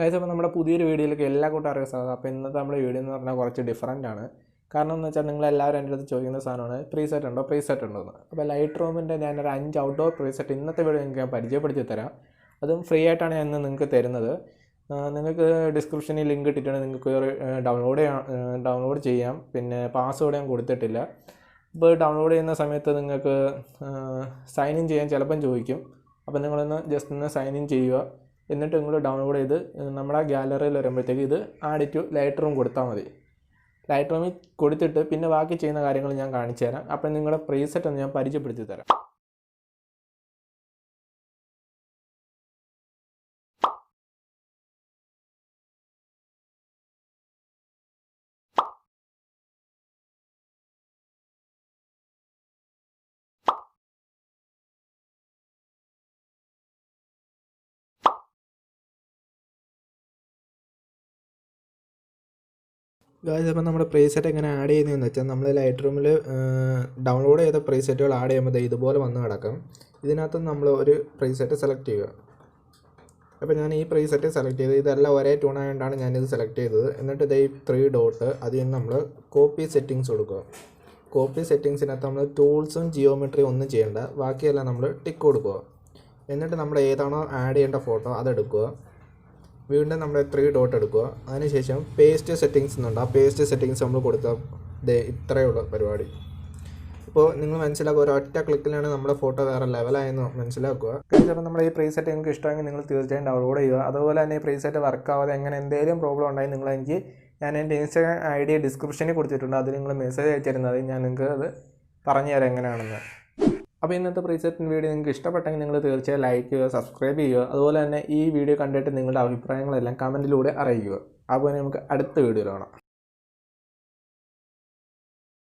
Guys, അപ്പോൾ നമ്മുടെ പുതിയൊരു വീഡിയോയിലേക്ക് എല്ലാ കൂട്ടുകാർക്കും സ്വാഗതം. അപ്പോൾ ഇന്നത്തെ നമ്മുടെ വീഡിയോ എന്ന് പറഞ്ഞാൽ കുറച്ച് ഡിഫറൻ്റ് ആണ്. കാരണം എന്ന് വെച്ചാൽ നിങ്ങളെല്ലാവരും എൻ്റെ അടുത്ത് ചോദിക്കുന്ന സാധനമാണ് പ്രീസെറ്റ് ഉണ്ടോ എന്ന്. അപ്പോൾ ലൈറ്റ് റൂമിൻ്റെ ഞാനൊരു 5 ഔട്ട്ഡോർ പ്രീസെറ്റ് ഇന്നത്തെ വീഡിയോ നിങ്ങൾക്ക് ഞാൻ പരിചയപ്പെടുത്തി തരാം. അതും ഫ്രീ ആയിട്ടാണ് ഞാൻ ഇന്ന് നിങ്ങൾക്ക് തരുന്നത്. നിങ്ങൾക്ക് ഡിസ്ക്രിപ്ഷനിൽ ലിങ്ക് ഇട്ടിട്ടാണ് നിങ്ങൾക്ക് ഡൗൺലോഡ് ചെയ്യാം. പിന്നെ പാസ്വേഡ് ഞാൻ കൊടുത്തിട്ടില്ല. ഇപ്പോൾ ഡൗൺലോഡ് ചെയ്യുന്ന സമയത്ത് നിങ്ങൾക്ക് സൈൻ ഇൻ ചെയ്യാൻ ചിലപ്പം ചോദിക്കും. അപ്പോൾ നിങ്ങളൊന്ന് ജസ്റ്റ് ഒന്ന് സൈൻ ഇൻ ചെയ്യുക. എന്നിട്ട് നിങ്ങൾ ഡൗൺലോഡ് ചെയ്ത് നമ്മുടെ ഗാലറിയിൽ വരുമ്പോഴത്തേക്ക് ഇത് ആഡ് ടു ലൈറ്റ് റൂം കൊടുത്താൽ മതി. ലൈറ്റ് റൂമിൽ കൊടുത്തിട്ട് പിന്നെ ബാക്കി ചെയ്യുന്ന കാര്യങ്ങൾ ഞാൻ കാണിച്ചു തരാം. അപ്പം നിങ്ങളുടെ പ്രീസെറ്റ് ഒന്ന് ഞാൻ പരിചയപ്പെടുത്തി തരാം. ഗായ്സ്, അപ്പോൾ നമ്മുടെ പ്രീസെറ്റ് എങ്ങനെ ആഡ് ചെയ്യുന്നതെന്ന് വെച്ചാൽ നമ്മൾ ലൈറ്റ് റൂമിൽ ഡൗൺലോഡ് ചെയ്ത പ്രീസെറ്റുകൾ ആഡ് ചെയ്യുമ്പോൾ ഇതുപോലെ വന്ന് കിടക്കും. ഇതിനകത്ത് നമ്മൾ ഒരു പ്രീസെറ്റ് സെലക്ട് ചെയ്യുക. അപ്പോൾ ഞാൻ ഈ പ്രീസെറ്റ് സെലക്ട് ചെയ്ത് ഇതെല്ലാം ഒരേ ട്യൂണായതുകൊണ്ടാണ് ഞാനിത് സെലക്ട് ചെയ്തത്. എന്നിട്ട് ഈ 3 ഡോട്ട് അതിൽ നിന്ന് നമ്മൾ കോപ്പി സെറ്റിങ്സ് കൊടുക്കുക. കോപ്പി സെറ്റിങ്സിനകത്ത് നമ്മൾ ടൂൾസും ജിയോമെട്രി ഒന്നും ചെയ്യേണ്ട, ബാക്കിയെല്ലാം നമ്മൾ ടിക്ക് കൊടുക്കുക. എന്നിട്ട് നമ്മൾ ഏതാണോ ആഡ് ചെയ്യേണ്ട ഫോട്ടോ അതെടുക്കുക. വീണ്ടും നമ്മൾ 3 ഡോട്ട് എടുക്കുക. അതിനുശേഷം പേസ്റ്റ് സെറ്റിങ്സ് എന്നുണ്ട്. ആ പേസ്റ്റ് സെറ്റിങ്സ് നമ്മൾ കൊടുത്താൽ ഇത്രയേ ഉള്ളൂ പരിപാടി. ഇപ്പോൾ നിങ്ങൾ മനസ്സിലാക്കുക, ഒരൊറ്റ ക്ലിക്കിലാണ് നമ്മുടെ ഫോട്ടോ വേറെ ലെവലായെന്ന് മനസ്സിലാക്കുക. അപ്പോൾ നമ്മുടെ ഈ പ്രീസെറ്റ് നിങ്ങൾക്ക് ഇഷ്ടമെങ്കിൽ നിങ്ങൾ തീർച്ചയായും ഡൗൺലോഡ് ചെയ്യുക. അതുപോലെ തന്നെ ഈ പ്രീസെറ്റ് വർക്ക് ആവാതെ എങ്ങനെ എന്തെങ്കിലും പ്രോബ്ലം ഉണ്ടെങ്കിൽ ഞാൻ എൻ്റെ ഇൻസ്റ്റാഗ്രാം ID ഡിസ്ക്രിപ്ഷനിൽ കൊടുത്തിട്ടുണ്ട്. അതിൽ നിങ്ങൾ മെസ്സേജ് അയച്ചിരുന്നത് ഞാൻ നിങ്ങൾക്ക് അത് പറഞ്ഞു തരാം എങ്ങനെയാണെന്ന്. അപ്പോൾ ഇന്നത്തെ പ്രീസെറ്റ് വീഡിയോ നിങ്ങൾക്ക് ഇഷ്ടപ്പെട്ടെങ്കിൽ നിങ്ങൾ തീർച്ചയായും ലൈക്ക് ചെയ്യുക, സബ്സ്ക്രൈബ് ചെയ്യുക. അതുപോലെ തന്നെ ഈ വീഡിയോ കണ്ടിട്ട് നിങ്ങളുടെ അഭിപ്രായങ്ങളെല്ലാം കമൻറ്റിലൂടെ അറിയിക്കുക. അപ്പോൾ നമുക്ക് അടുത്ത വീഡിയോയിൽ കാണാം.